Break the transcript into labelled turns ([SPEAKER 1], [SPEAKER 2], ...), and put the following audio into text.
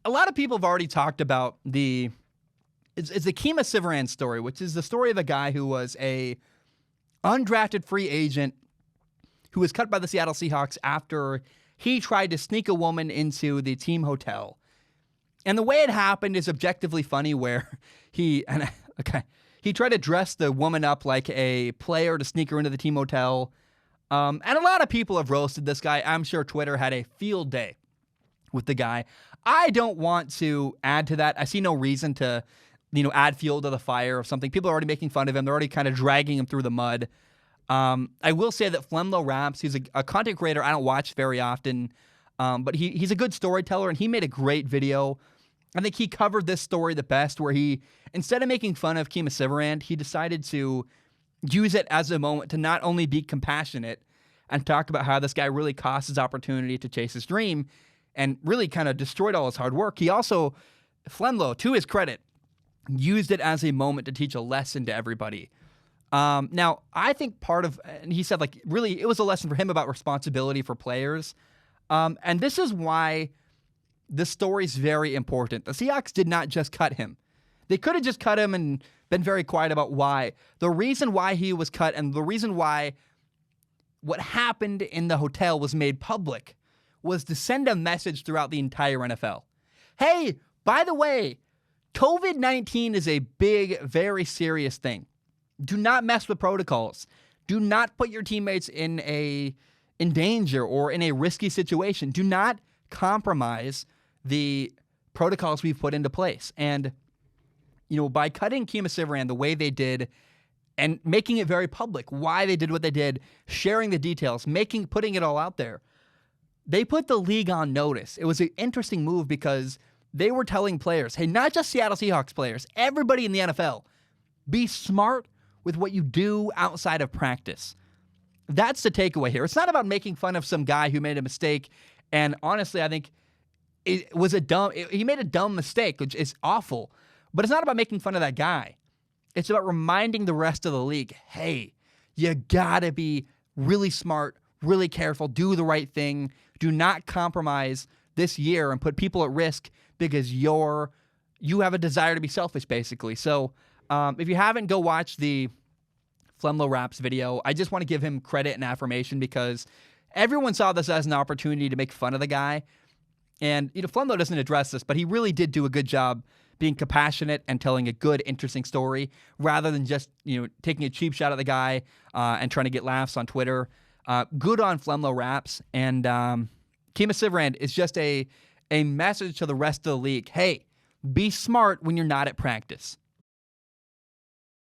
[SPEAKER 1] a lot of people have already talked about it's the Kima Sivaran story, which is the story of a guy who was a undrafted free agent who was cut by the Seattle Seahawks after he tried to sneak a woman into the team hotel. And the way it happened is objectively funny, where he tried to dress the woman up like a player to sneak her into the team hotel. And a lot of people have roasted this guy. I'm sure Twitter had a field day with the guy. I don't want to add to that. I see no reason to, add fuel to the fire of something. People are already making fun of him. They're already kind of dragging him through the mud. I will say that Flemlo Raps, he's a content creator I don't watch very often, but he's a good storyteller, and he made a great video. I think he covered this story the best, where he, instead of making fun of Kima Sivaran, he decided to use it as a moment to not only be compassionate and talk about how this guy really cost his opportunity to chase his dream and really kind of destroyed all his hard work. He also, Flemlo, to his credit, used it as a moment to teach a lesson to everybody. Now, I think and he said, really, it was a lesson for him about responsibility for players. And this is why this story is very important. The Seahawks did not just cut him. They could have just cut him and been very quiet about why. The reason why he was cut and the reason why what happened in the hotel was made public was to send a message throughout the entire NFL. Hey, by the way, COVID-19 is a big, very serious thing. Do not mess with protocols. Do not put your teammates in danger or in a risky situation. Do not compromise the protocols we've put into place. And, by cutting Kima Sivaran the way they did and making it very public, why they did what they did, sharing the details, putting it all out there, they put the league on notice. It was an interesting move because they were telling players, hey, not just Seattle Seahawks players, everybody in the NFL, be smart with what you do outside of practice. That's the takeaway here. It's not about making fun of some guy who made a mistake. And honestly, I think he made a dumb mistake, which is awful. But it's not about making fun of that guy. It's about reminding the rest of the league, hey, you gotta be really smart, really careful, do the right thing. Do not compromise this year and put people at risk because you have a desire to be selfish, basically. So if you haven't, go watch the Flemlo Raps video. I just want to give him credit and affirmation because everyone saw this as an opportunity to make fun of the guy. And, Flemlo doesn't address this, but he really did do a good job being compassionate and telling a good, interesting story rather than just, taking a cheap shot at the guy and trying to get laughs on Twitter. Good on Flemlo Raps. And Kima Sivaran is just a message to the rest of the league. Hey, be smart when you're not at practice.